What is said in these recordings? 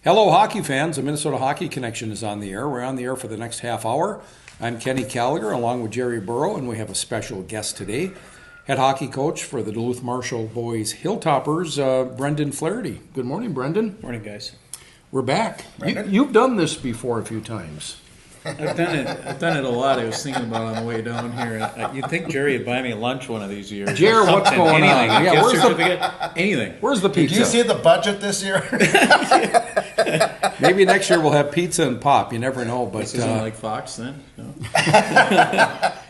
Hello, hockey fans. The Minnesota Hockey Connection is on the air. We're on the air for the next half hour. I'm Kenny Gallagher along with Jerry Burrow, and we have a special guest today. Head hockey coach for the Duluth Marshall Boys Hilltoppers, Brendan Flaherty. Good morning, Brendan. Morning, guys. We're back. You've done this before a few times. I've done it a lot. I was thinking about it on the way down here. You'd think Jerry would buy me lunch one of these years. Jerry, what's going anything. on? Yeah, anything. Where's the pizza? Did you see the budget this year? Maybe next year we'll have pizza and pop. You never know. But this isn't like Fox then? No.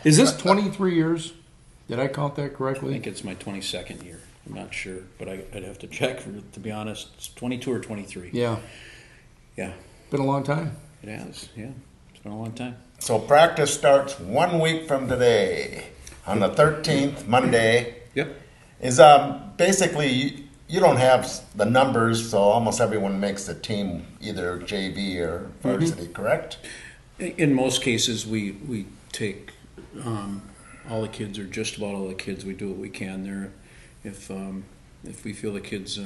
Is this 23 years? Did I count that correctly? I think it's my 22nd year. I'm not sure, but I'd have to check. To be honest, it's 22 or 23. Yeah. Yeah. Been a long time. It has, yeah. It's been a long time. So practice starts 1 week from today, on the 13th, Monday. Yep. Is basically you don't have the numbers, so almost everyone makes the team, either JV or varsity, correct? In most cases, we take all the kids, or just about all the kids. We do what we can there. If we feel the kids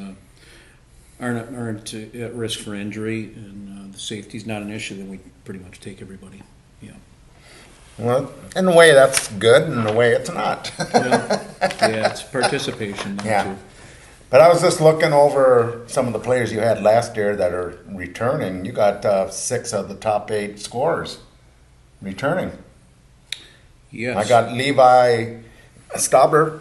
aren't at risk for injury and the safety's not an issue, then we pretty much take everybody. Yeah. Well, in a way that's good, in a way it's not. Well, yeah, it's participation. Yeah. Too. But I was just looking over some of the players you had last year that are returning. You got 6 of the top 8 scorers returning. Yes. I got Levi Stauber.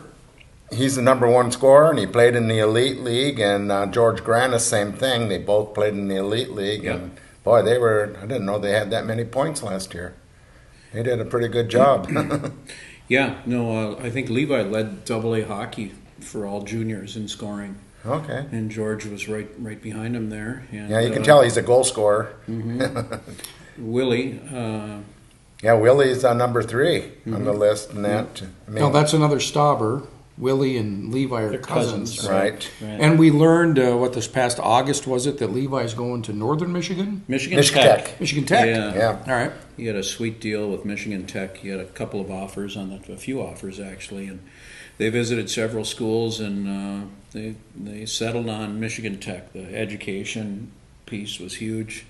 He's the number 1 scorer, and he played in the Elite League. And George Granis, same thing. They both played in the Elite League. Yep. And boy, I didn't know they had that many points last year. They did a pretty good job. Yeah, no, I think Levi led AA hockey for all juniors in scoring. Okay. And George was right behind him there. And, Yeah, you can tell he's a goal scorer. Willie. Yeah, Willie's number 3 on the list. And that, I mean, No, that's another Stauber. Willie and Levi are They're cousins. cousins, right. And we learned, this past August, was it, that Levi's going to Northern Michigan? Michigan Tech. Tech. Michigan Tech? Yeah. All right. He had a sweet deal with Michigan Tech. He had a couple of offers on that, a few offers actually, and they visited several schools, and they settled on Michigan Tech. The education piece was huge,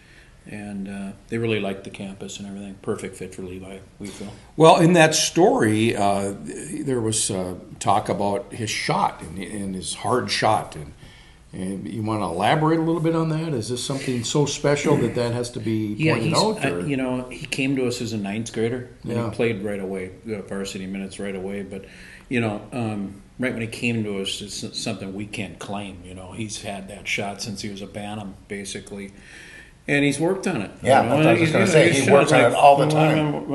and they really liked the campus and everything. Perfect fit for Levi, we feel. Well, in that story, there was talk about his shot and his hard shot. And you want to elaborate a little bit on that? Is this something so special that has to be pointed out? Or? He came to us as a 9th grader. And Yeah. he played right away, varsity minutes right away. But, right when he came to us, it's something we can't claim. He's had that shot since he was a Bantam, basically. And he's worked on it. Yeah, that's what I was just going to say. He works on it all the time.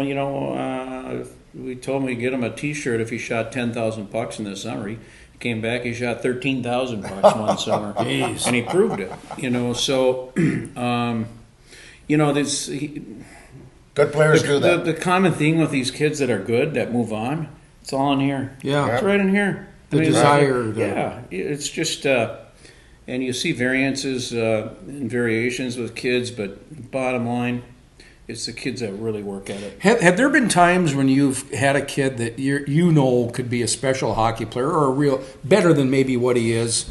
We told him we'd get him a T-shirt if he shot 10,000 pucks in the summer. He came back, he shot 13,000 pucks one summer. Jeez. And he proved it. So, this... Good players do that. The common thing with these kids that are good, that move on, it's all in here. Yeah. It's right in here. The desire. Yeah, it's just... and you see variances and variations with kids, but bottom line, it's the kids that really work at it. Have there been times when you've had a kid that could be a special hockey player or a real better than maybe what he is,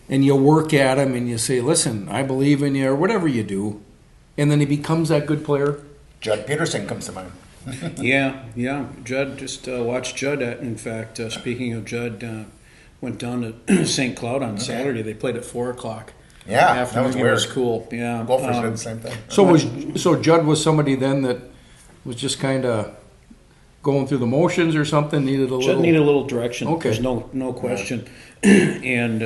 and you work at him and you say, "Listen, I believe in you," or whatever you do, and then he becomes that good player? Judd Peterson comes to mind. Yeah. Judd, just watched Judd. In fact, speaking of Judd, went down to St. Cloud on Saturday. They played at 4:00. Yeah, that was weird. It was cool. Yeah, Gophers did the same thing. So Judd was somebody then that was just kind of going through the motions or something. Judd needed a little direction. Okay. There's no question. And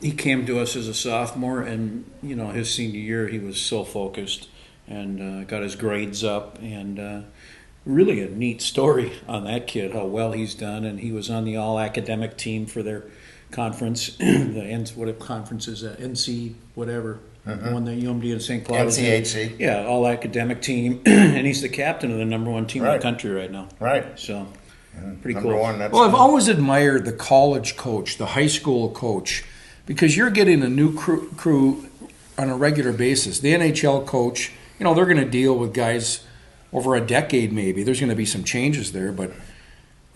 he came to us as a sophomore, and his senior year he was so focused and got his grades up, and really a neat story on that kid, how well he's done. And he was on the all academic team for their conference, what conference is that? NC whatever, the one that UMD and St. Cloud. NCHC. Yeah, all academic team, and he's the captain of the number 1 team in the country right now. Right. So pretty Number cool. 1. Well, I've always admired the college coach, the high school coach, because you're getting a new crew on a regular basis. The NHL coach, they're going to deal with guys over a decade maybe. There's going to be some changes there, but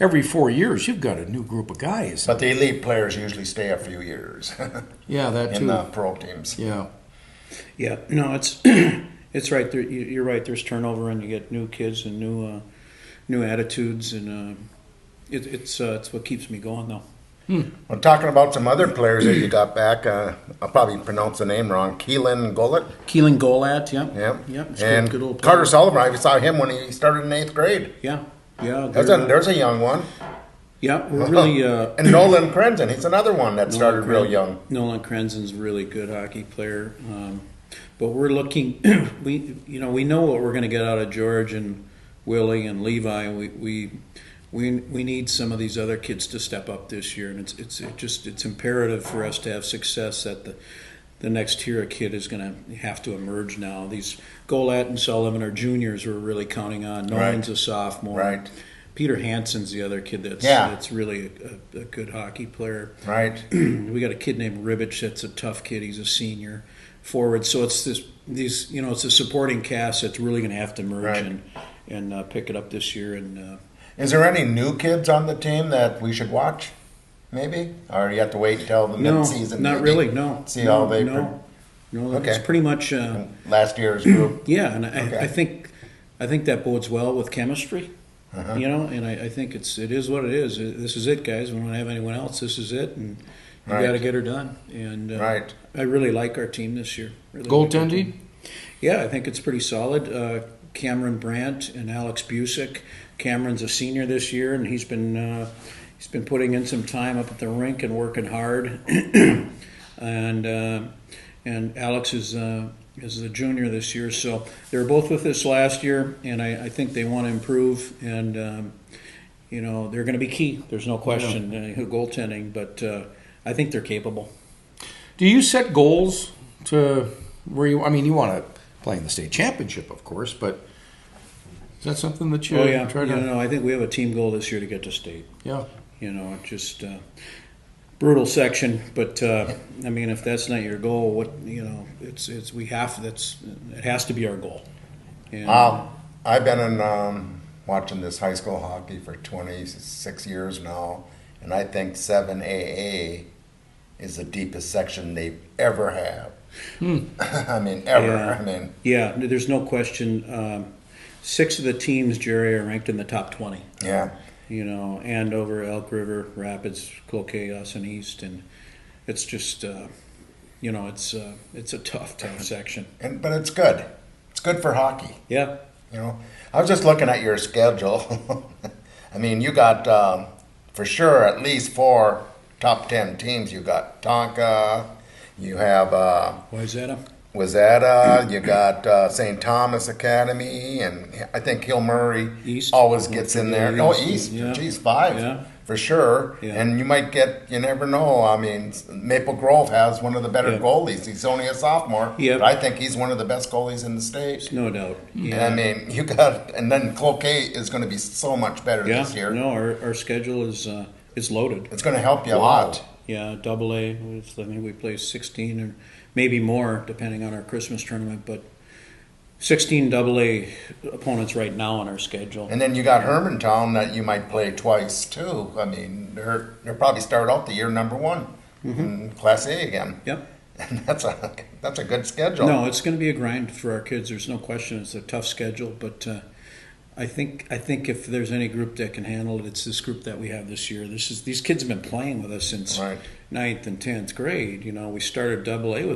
every 4 years you've got a new group of guys. But the elite players usually stay a few years Yeah, that in too. the pro teams. Yeah. Yeah, no, it's it's right. You're right. There's turnover, and you get new kids and new attitudes, and it's what keeps me going, though. Well, talking about some other players that you got back, I'll probably pronounce the name wrong. Keelan Gollett. Keelan Golat, yeah, Yeah. yeah, it's And good old player. Carter Sullivan, I saw him when he started in 8th grade. Yeah, yeah, There's a young one. yeah. We're really And Nolan Krenzen, he's another one that started real young. Nolan Krenzen's a really good hockey player, but we're looking. we know what we're going to get out of George and Willie and Levi. We need some of these other kids to step up this year, and it's imperative for us to have success. That the next tier of kid is going to have to emerge now. These Golat and Sullivan are juniors we're really counting on. Nolan's a sophomore. Right. Peter Hansen's the other kid that's really a good hockey player. Right. We got a kid named Ribbich that's a tough kid. He's a senior forward. So it's it's a supporting cast that's really going to have to merge and pick it up this year. And Is there any new kids on the team that we should watch? Maybe, or you have to wait until the mid-season. Not maybe? really. No. See how they. No. Okay. It's pretty much. Last year's group. Yeah, and Okay. I think that bodes well with chemistry. And I think it is what it is. This is it, guys. We don't have anyone else. This is it, and you got to get her done. And Right. I really like our team this year. Really like our Goaltending? team. Yeah, I think it's pretty solid. Cameron Brandt and Alex Busick. Cameron's a senior this year, and he's been putting in some time up at the rink and working hard. and Alex is a junior this year, so they were both with us last year, and I think they want to improve, and they're going to be key. There's no question, goaltending, but I think they're capable. Do you set goals to where you want to play in the state championship, of course, but is that something that you try to? No, I think we have a team goal this year to get to state. Yeah. Just brutal section, but if that's not your goal, it has to be our goal. And, I've been watching this high school hockey for 26 years now, and I think 7AA is the deepest section they ever have. Ever. Yeah, there's no question. 6 of the teams, Jerry, are ranked in the top 20. Yeah. Andover, Elk River, Rapids, Cloquet, us, and East, and it's just, it's a tough section. But it's good. It's good for hockey. Yeah. I was just looking at your schedule. You got for sure at least 4 top 10 teams. You got Tonka. You have Wayzata, you got St. Thomas Academy, and I think Hill Murray East always gets in there. East. Yeah. Geez, 5 Yeah. for sure. Yeah. And you might you never know. Maple Grove has one of the better goalies. He's only a sophomore, but I think he's one of the best goalies in the state. No doubt. Yeah. And then Cloquet is going to be so much better this year. No, our schedule is loaded. It's going to help you a lot. Yeah, AA. We play 16 or maybe more depending on our Christmas tournament, but 16 AA opponents right now on our schedule. And then you got Hermantown that you might play twice too. They'll probably start out the year number 1 in Class A again. Yep. And that's a good schedule. No, it's going to be a grind for our kids. There's no question. It's a tough schedule, but I think if there's any group that can handle it, it's this group that we have this year. These kids have been playing with us since 9th and 10th grade. We started AA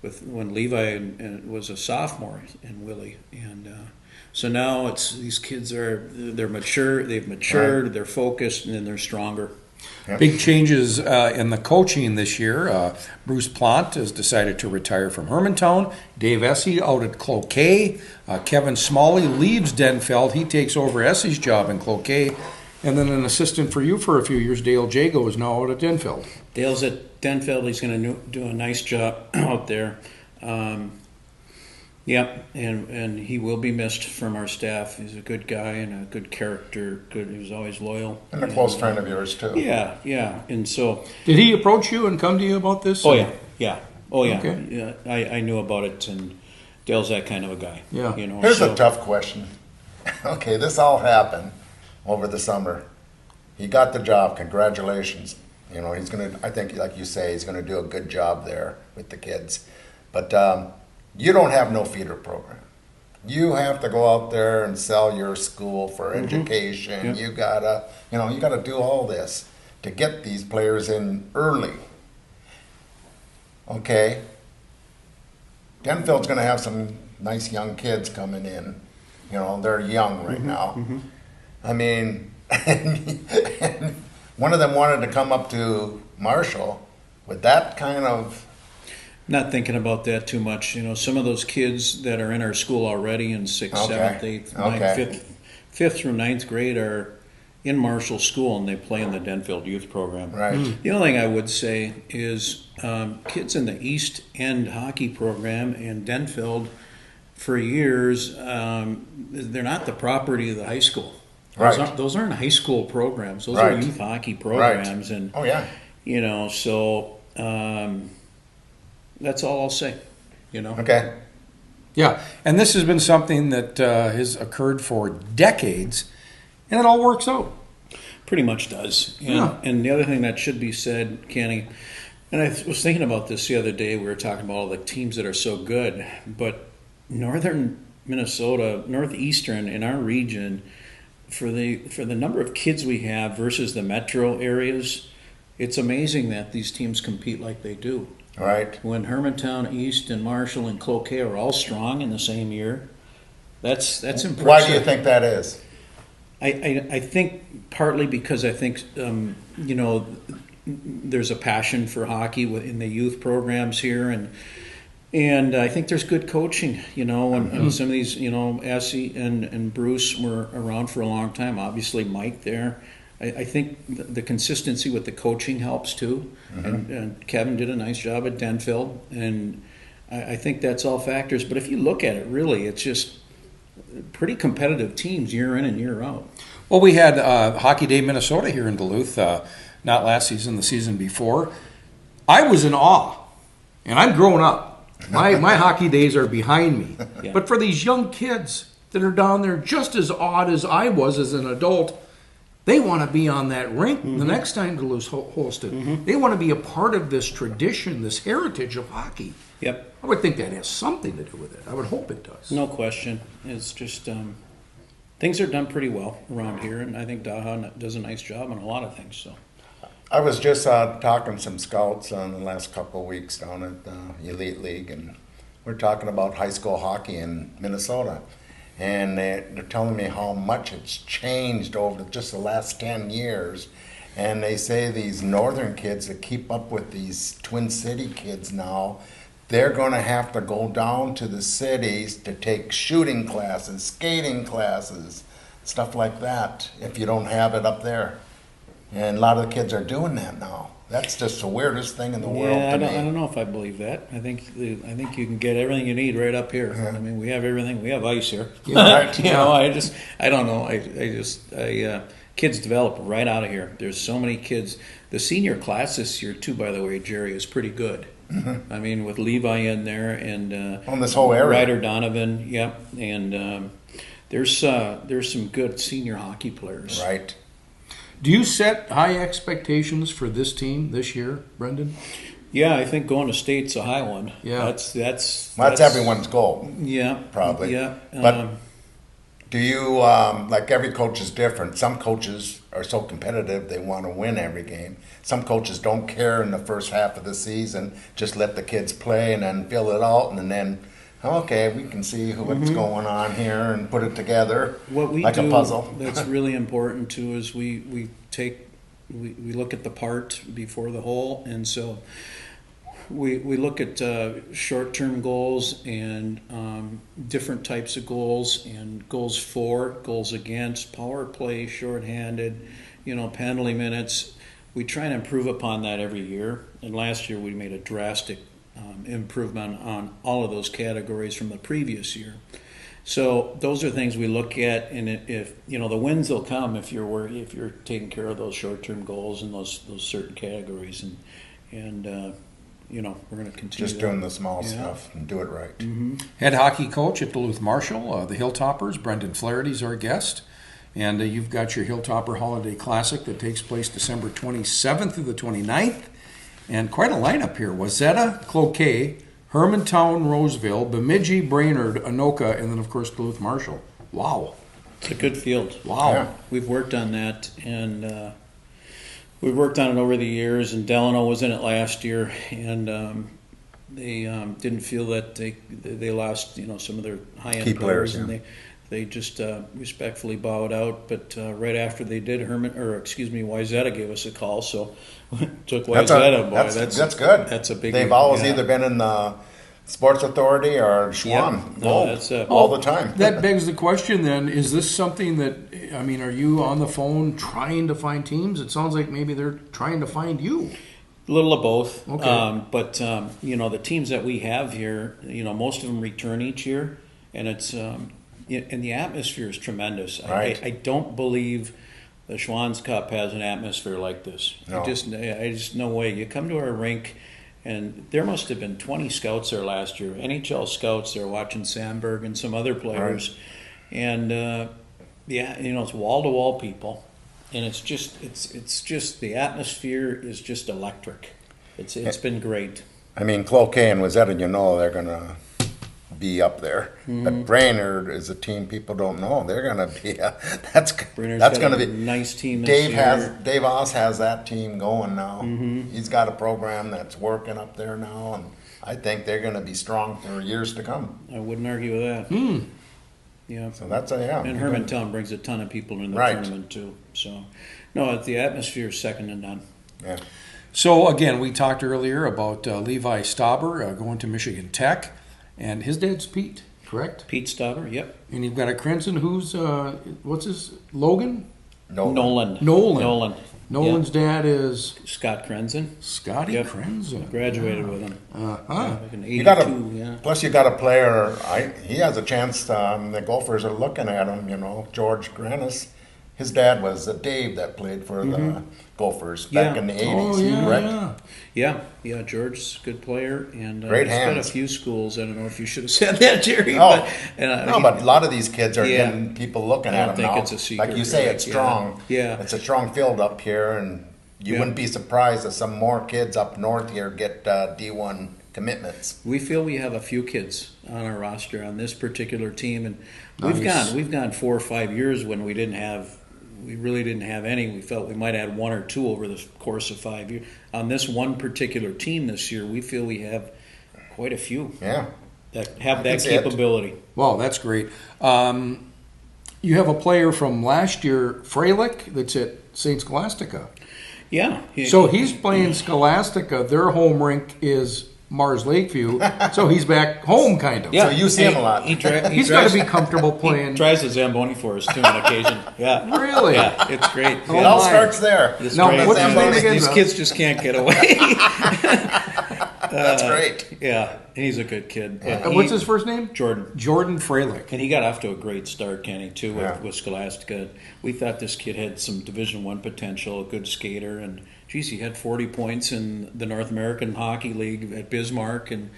with when Levi was a sophomore and Willie, and so now these kids they're mature. They've matured. They're focused, and then they're stronger. Yep. Big changes in the coaching this year. Bruce Plant has decided to retire from Hermantown. Dave Essie out at Cloquet. Kevin Smalley leaves Denfeld. He takes over Essie's job in Cloquet. And then an assistant for you for a few years, Dale Jago, is now out at Denfeld. Dale's at Denfeld. He's going to do a nice job out there. Yep, and he will be missed from our staff. He's a good guy and a good character. He was always loyal. And a close friend of yours too. Yeah. And so, did he approach you and come to you about this? Oh yeah. Okay. Yeah. I knew about it, and Dale's that kind of a guy. Yeah. Here's a tough question. Okay, this all happened over the summer. he got the job. Congratulations. You know, he's going to, I think, like you say, he's going to do a good job there with the kids. But you don't have no feeder program. You have to go out there and sell your school for education. Yep. You gotta do all this to get these players in early. Okay. Denfield's going to have some nice young kids coming in. You know, they're young right now. I mean, and one of them wanted to come up to Marshall with that kind of. Not thinking about that too much. You know, some of those kids that are in our school already in 6th, 7th, 8th, 9th, 5th through 9th grade are in Marshall School, and they play in the Denfield Youth Program. Right. The only thing I would say is kids in the East End hockey program in Denfield for years, they're not the property of the high school. Those aren't high school programs. Those are youth hockey programs. And, you know, so that's all I'll say, you know. Okay. Yeah, and this has been something that has occurred for decades, and it all works out. Pretty much does. And the other thing that should be said, Kenny, and I was thinking about this the other day, we were talking about all the teams that are so good, but northern Minnesota, northeastern in our region, for the number of kids we have versus the metro areas, it's amazing that these teams compete like they do. Right. When Hermantown, East, and Marshall and Cloquet are all strong in the same year, that's impressive. Why do you think that is? I think partly because I think you know, there's a passion for hockey in the youth programs here, and I think there's good coaching. You know, and some of these, you know, Essie and Bruce were around for a long time. Obviously, Mike there. I think the consistency with the coaching helps too, and Kevin did a nice job at Denfield, and I think that's all factors. But if you look at it, really, it's just pretty competitive teams year in and year out. Well, we had Hockey Day Minnesota here in Duluth, not last season, the season before. I was in awe, and I'm growing up. My hockey days are behind me. Yeah. But for these young kids that are down there, just as odd as I was as an adult, they want to be on that rink the next time Duluth hosts it. They want to be a part of this tradition, this heritage of hockey. Yep. I would think that has something to do with it. I would hope it does. No question. It's just things are done pretty well around here, and I think Daha does a nice job on a lot of things. So I was just talking to some scouts in the last couple of weeks down at the Elite League, and we're talking about high school hockey in Minnesota. And they're telling me how much it's changed over just the last 10 years. And they say these northern kids that keep up with these Twin City kids now, they're going to have to go down to the cities to take shooting classes, skating classes, stuff like that, if you don't have it up there. And a lot of the kids are doing that now. That's just the weirdest thing in the world to me. I don't know if I believe that. I think you can get everything you need right up here. I mean, we have everything. We have ice here. Right. You know, I don't know. Kids develop right out of here. There's so many kids. The senior class this year too, by the way, Jerry, is pretty good. I mean, with Levi in there and on this whole area, Ryder Donovan, yep, and there's some good senior hockey players. Right. Do you set high expectations for this team this year, Brendan? Yeah, I think going to state's a high one. Yeah, that's everyone's goal. Yeah, probably. Yeah, but do you like every coach is different? Some coaches are so competitive they want to win every game. Some coaches don't care in the first half of the season, just let the kids play and then fill it out, and then okay, we can see what's going on here and put it together what we like do a puzzle. That's really important too is we look at the part before the whole, and so we look at short-term goals and different types of goals, and goals for, goals against, power play, shorthanded, penalty minutes. We try and improve upon that every year, and last year we made a drastic improvement on all of those categories from the previous year. So those are things we look at, and if the wins will come if you're taking care of those short-term goals and those certain categories, and we're going to continue just doing the small stuff and do it right. Head hockey coach at Duluth Marshall, the Hilltoppers, Brendan Flaherty's our guest. And you've got your Hilltopper Holiday Classic that takes place December 27th through the 29th. And quite a lineup here. Wayzata, Cloquet, Hermantown, Roseville, Bemidji, Brainerd, Anoka, and then, of course, Duluth Marshall. Wow. It's a good field. Wow. Yeah. We've worked on that, and we've worked on it over the years, and Delano was in it last year, and they didn't feel that they lost, some of their high-end Key players, and they just respectfully bowed out. But right after they did, Wayzata gave us a call, so took Wayzata. That's good. That's a big. They've always either been in the Sports Authority or Schwann. Yeah. No, that's all the time. That begs the question then, is this something that, are you on the phone trying to find teams? It sounds like maybe they're trying to find you. A little of both. Okay. But the teams that we have here, most of them return each year, and it's and the atmosphere is tremendous. Right. I don't believe the Schwann's Cup has an atmosphere like this. No. I just no way. You come to our rink, and there must have been 20 scouts there last year. NHL scouts there watching Sandberg and some other players, right. And it's wall to wall people, and it's just the atmosphere is just electric. It's been great. Cloquet and Wayzata, they're gonna be up there. Mm-hmm. But Brainerd is a team people don't know. They're gonna be that's Brainerd's gonna be a nice team. This year. Dave Oss has that team going now. Mm-hmm. He's got a program that's working up there now, and I think they're gonna be strong for years to come. I wouldn't argue with that. Yeah. So that's And Hermantown brings a ton of people in the tournament too. So, no, the atmosphere is second to none. Yeah. So again, we talked earlier about Levi Stauber going to Michigan Tech, and his dad's Pete, correct? Pete Stauber, yep. And you've got a Crenson who's what's his Logan? Nolan. Nolan's dad is Scott Crenson. Scotty Crenson. Graduated with him. Like an 82, Plus, you got a player. He has a chance. The Gophers are looking at him. George Granis. His dad was Dave that played for the Gophers back in the 80s, correct? Yeah. George's a good player, and great he's hands. got a few schools. I don't know if you should have said that, Jerry. Oh, but, but a lot of these kids are getting people looking at them now. I don't think it's a secret. Like you say, it's strong. Yeah. It's a strong field up here, and you wouldn't be surprised if some more kids up north here get D1 commitments. We feel we have a few kids on our roster on this particular team, and we've gone 4 or 5 years when we really didn't have any. We felt we might add 1 or 2 over the course of 5 years. On this one particular team this year, we feel we have quite a few that have that capability. Wow, that's great. You have a player from last year, Freilich, that's at St. Scholastica. Yeah. So he's playing Scholastica. Their home rink is Mars Lakeview, so he's back home, kind of. Yeah, so you see him a lot. He's got to be comfortable playing. He tries the Zamboni for us, too, on occasion. Yeah. Really? Yeah, it's great. It all starts there. It's no, great. what's his name again? These kids just can't get away. That's great. Yeah, he's a good kid. What's his first name? Jordan Freilich. And he got off to a great start, Kenny, too, with Scholastica. We thought this kid had some Division I potential, a good skater, and he had 40 points in the North American Hockey League at Bismarck, and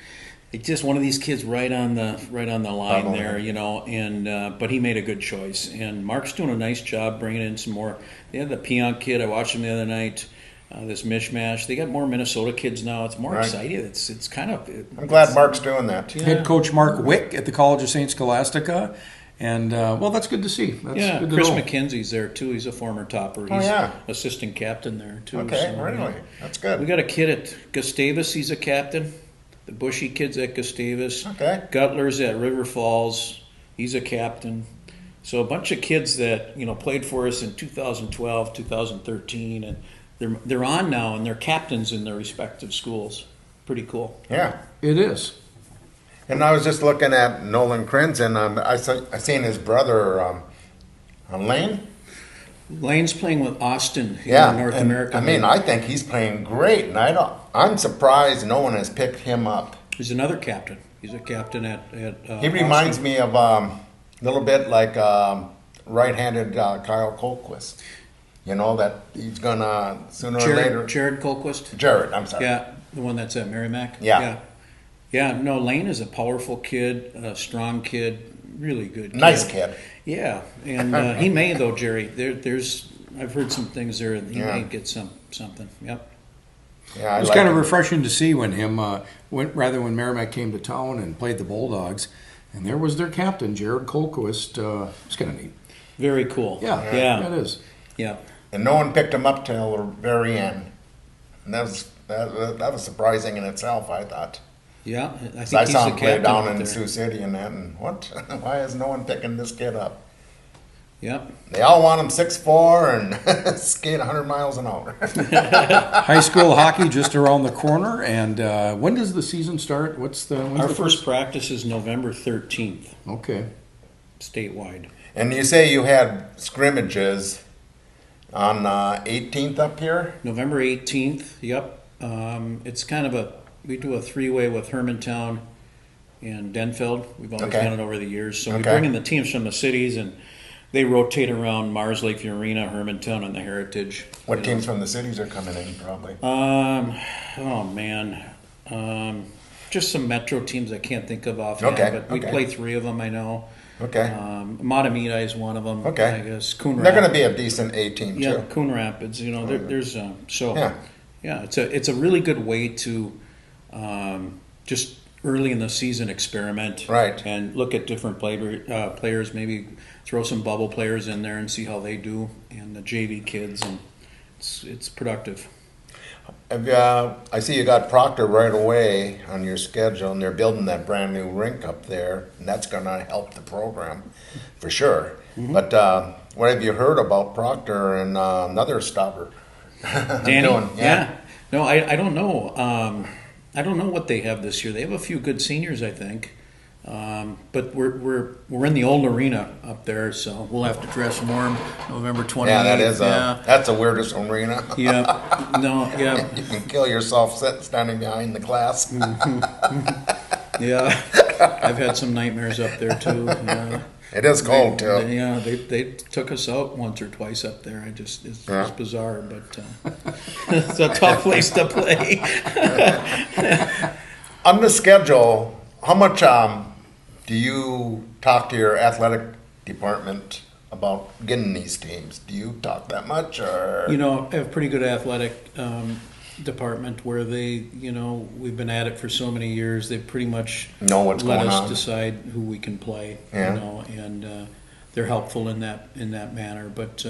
it's just one of these kids right on the line there, And but he made a good choice, and Mark's doing a nice job bringing in some more. They had the Pionk kid. I watched him the other night. This mishmash. They got more Minnesota kids now. It's more exciting. It's kind of. I'm glad Mark's doing that. Yeah. Head coach Mark Wick at the College of St. Scholastica. And, that's good to see. That's good to Chris know. McKenzie's there, too. He's a former topper. He's assistant captain there, too. Okay, really? That's good. We got a kid at Gustavus. He's a captain. The Bushy kid's at Gustavus. Okay. Gutler's at River Falls. He's a captain. So a bunch of kids that, played for us in 2012, 2013, and they're on now, and they're captains in their respective schools. Pretty cool. Yeah. It is. And I was just looking at Nolan Crenson. I seen his brother, Lane. Lane's playing with Austin in North America. I think he's playing great, and I'm surprised no one has picked him up. He's another captain. He's a captain at he reminds me of a little bit like right-handed Kyle Colquist. That he's gonna sooner or later. Jared Colquist. Jared, I'm sorry. Yeah, the one that's at Merrimack. Yeah. Yeah. No, Lane is a powerful kid, a strong kid. really good kid. Nice kid. Yeah, and he may though, Jerry. I've heard some things there. He may get something. Yep. Yeah, It was kind of refreshing to see when when Merrimack came to town and played the Bulldogs, and there was their captain, Jared Colquist. It's kind of neat. Very cool. Yeah, it is. Yeah. And no one picked him up till the very end. And that was surprising in itself, I thought. Yeah, I think I he's saw the him play captain down out in there. Sioux City and that, and what? Why is no one picking this kid up? Yep. They all want him 6'4" and skate 100 miles an hour. High school hockey just around the corner, and when does the season start? When's Our the first practice is November 13th, Okay. statewide. And you say you had scrimmages on 18th up here? November 18th, yep. It's kind of we do a three-way with Hermantown and Denfeld. We've always Okay. done it over the years. So we Okay. bring in the teams from the cities, and they rotate around Mars Lake Arena, Hermantown, and the Heritage. What teams from the cities are coming in, probably? Oh man, just some metro teams I can't think of offhand, Okay, but we okay. play three of them. I know. Okay. Matamita is one of them. Okay. I guess Coon They're going to Rapids. be a decent A team, Yeah, too. Coon Rapids. You know, there's so Yeah. yeah. It's a really good way to just early in the season experiment, Right. and look at different players. Maybe throw some bubble players in there and see how they do, and the JV kids, and it's productive. I see you got Proctor right away on your schedule, and they're building that brand new rink up there, and that's going to help the program for sure. Mm-hmm. But what have you heard about Proctor and another stopper? Danny, doing? yeah. No, I don't know. I don't know what they have this year. They have a few good seniors, I think. But we're in the old arena up there, so we'll have to dress warm November 28th. Yeah, that is yeah. that's the weirdest arena. Yeah. No, yeah. You can kill yourself standing behind the glass. Yeah. I've had some nightmares up there too. Yeah. It is cold too. Yeah, they took us out once or twice up there. It's bizarre, but it's a tough place to play. On the schedule, how much do you talk to your athletic department about getting these teams? Do you talk that much, or You know, I have a pretty good athletic department where we've been at it for so many years. They pretty much know what's let going us on? decide who we can play. Yeah. And they're helpful in that manner. But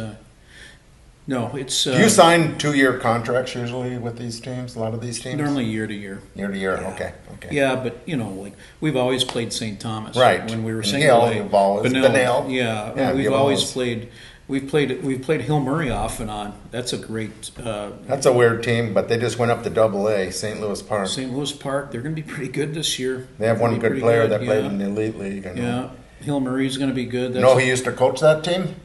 no, it's Do you sign 2-year contracts usually with these teams? A lot of these teams normally year to year. year to year. Yeah. Okay. Yeah, but like we've always played St. Thomas, Right. When we were And single Hill, you've always- Benil, Benil. yeah, Yeah, we've you've always always- played. We've played Hill Murray off and on. That's a great That's a weird team, but they just went up to AA, St. Louis Park. St. Louis Park. They're going to be pretty good this year. They have They're one gonna be good pretty player good, that played yeah. in the Elite League. I know. Yeah, Hill Murray's going to be good. You know who used to coach that team?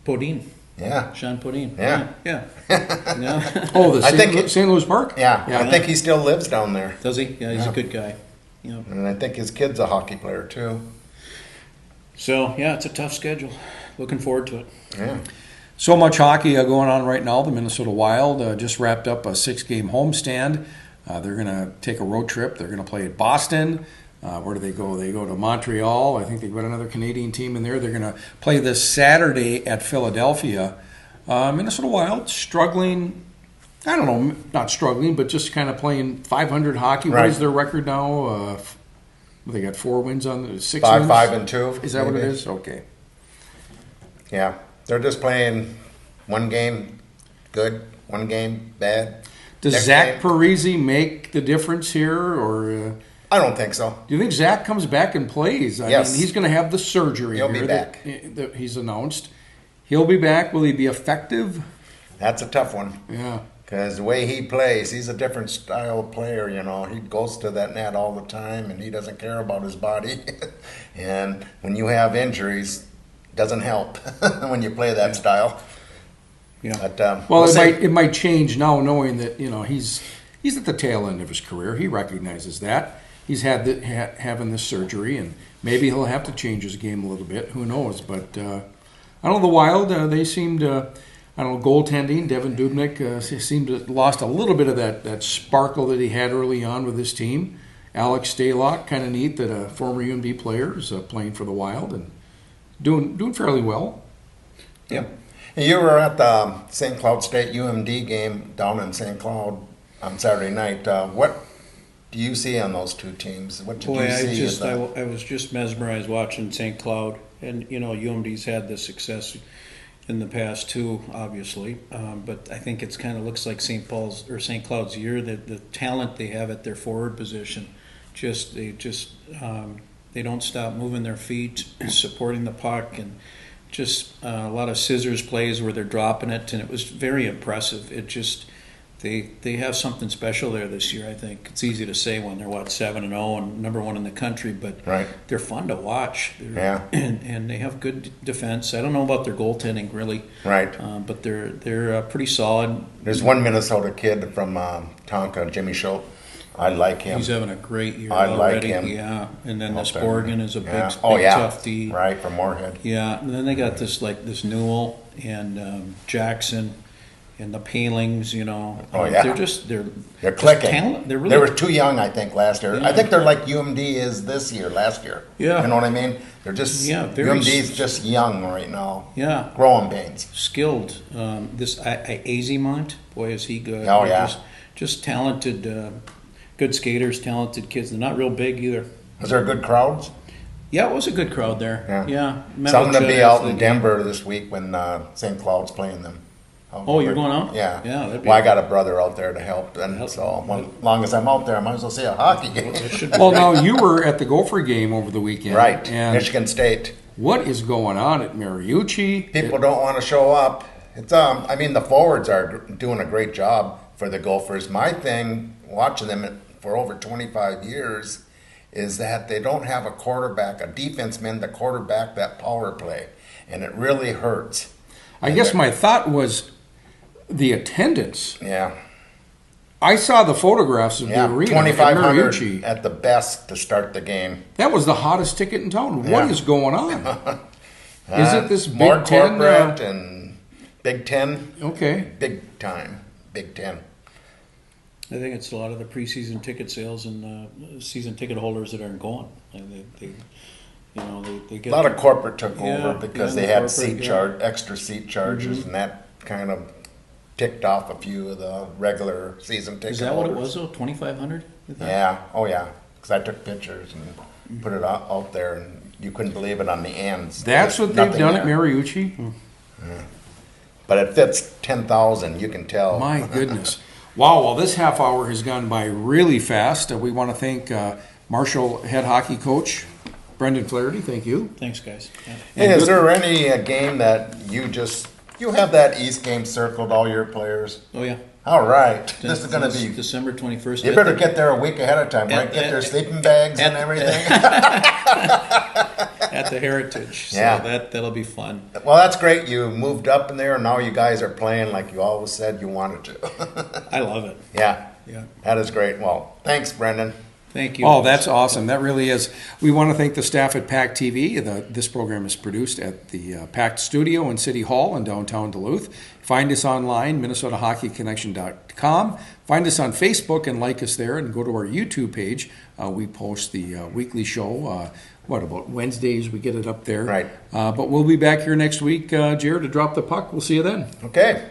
Podine, Yeah. Sean Podine. Yeah. Yeah. Yeah. Oh, the I think St. Louis Park? Yeah, Yeah. I think he still lives down there. Does he? Yeah, he's Yeah. a good guy. Yeah. And I think his kid's a hockey player too. So yeah, it's a tough schedule. Looking forward to it. Yeah. So much hockey going on right now. The Minnesota Wild just wrapped up a 6-game homestand. They're going to take a road trip. They're going to play at Boston. Where do they go? They go to Montreal. I think they've got another Canadian team in there. They're going to play this Saturday at Philadelphia. Minnesota Wild struggling. I don't know, not struggling, but just kind of playing 500 hockey. What Right. is their record now? They got 4 wins on the 6 5, wins? 5, and 2. Is that what it maybe. is? Okay. Yeah, they're just playing one game good, one game bad. Does Next Zach game- Parisi make the difference here, or I don't think so. do you think Zach comes back and plays? I Yes. mean, he's going to have the surgery He'll be here back. that he's announced. He'll be back. Will he be effective? That's a tough one. Yeah. Because the way he plays, he's a different style of player, you know. He goes to that net all the time, and he doesn't care about his body. And when you have injuries, it doesn't help when you play that style. Yeah. But, Well, we'll see. it might change now, knowing that he's at the tail end of his career. He recognizes that he's had having this surgery, and maybe he'll have to change his game a little bit. Who knows? But I don't know. The Wild, they seemed. I don't know, goaltending. Devin Dubnyk seemed to have lost a little bit of that sparkle that he had early on with his team. Alex Staylock, kind of neat that a former UMD player is playing for the Wild and doing fairly well. Yep. You were at the St. Cloud State UMD game down in St. Cloud on Saturday night. What do you see on those two teams? What did Boy, you see? I was just mesmerized watching St. Cloud, and UMD's had the success in the past too, obviously. But I think it's kind of looks like St. Cloud's year. That the talent they have at their forward position, they don't stop moving their feet, supporting the puck, and just a lot of scissors plays where they're dropping it, and it was very impressive. It just they have something special there this year. I think it's easy to say when they're 7-0 and number 1 in the country, but they're fun to watch. And they have good defense. I don't know about their goaltending really, but they're pretty solid. There's one Minnesota kid from Tonka, Jimmy Schultz. I like him. He's having a great year I already. like him. Yeah, and then this Borgen is a big tough D. Right, from Moorhead. Yeah, and then they got this Newell and Jackson and the Palings. They're clicking. Talent. They were too young, I think, last year. Yeah. I think they're like UMD is last year. Yeah, you know what I mean. They're just UMD's just young right now. Yeah, growing pains. Skilled. This Azimont, boy, is he good. Oh yeah, just talented. Good skaters, talented kids. They're not real big either. Was there good crowds? Yeah, it was a good crowd there. Yeah. Something to be out in Denver this week when St. Cloud's playing them. Oh, you're going out? Yeah. Yeah. Well, I got a brother out there to help, and so as long as I'm out there, I might as well see a hockey game. Well, now you were at the Gopher game over the weekend, right? And Michigan State. What is going on at Mariucci? People don't want to show up. It's I mean, the forwards are doing a great job for the Gophers. My thing, watching them for over 25 years, is that they don't have a quarterback, a defenseman, the quarterback that power play, and it really hurts. I guess my thought was the attendance. Yeah. I saw the photographs of the arena 2,500 at the best to start the game. That was the hottest ticket in town. Yeah. What is going on? Is it this more Big Ten? Corporate and Big Ten? Okay. Big time. Big Ten. I think it's a lot of the preseason ticket sales and season ticket holders that aren't going. They get a lot of corporate took over Yeah, because yeah, they had corporate, extra seat charges, and that kind of ticked off a few of the regular season ticket Is that holders. what it was though? 2,500? Yeah. Oh yeah. Because I took pictures and put it out there, and you couldn't believe it on the ends. That's what they've done at Mariucci? Yeah. But it fits 10,000. You can tell. My goodness. Wow, well, this half hour has gone by really fast. We want to thank Marshall head hockey coach Brendan Flaherty. Thank you. Thanks, guys. Yeah. Hey, is there any game that you have that East game circled, all your players? Oh, yeah. All right. This is going to be December 21st. You better get there a week ahead of time, right? Get their sleeping bags and everything. At the Heritage. So Yeah. that'll be fun. Well, that's great. You moved up in there, and now you guys are playing like you always said you wanted to. I love it. Yeah. Yeah. That is great. Well, thanks, Brendan. Thank you. Oh, that's awesome. That really is. We want to thank the staff at PACT-TV. This program is produced at the PACT Studio in City Hall in downtown Duluth. Find us online, MinnesotaHockeyConnection.com. Find us on Facebook and like us there, and go to our YouTube page. We post the weekly show. About Wednesdays? We get it up there. Right. But we'll be back here next week, Jared, to drop the puck. We'll see you then. Okay.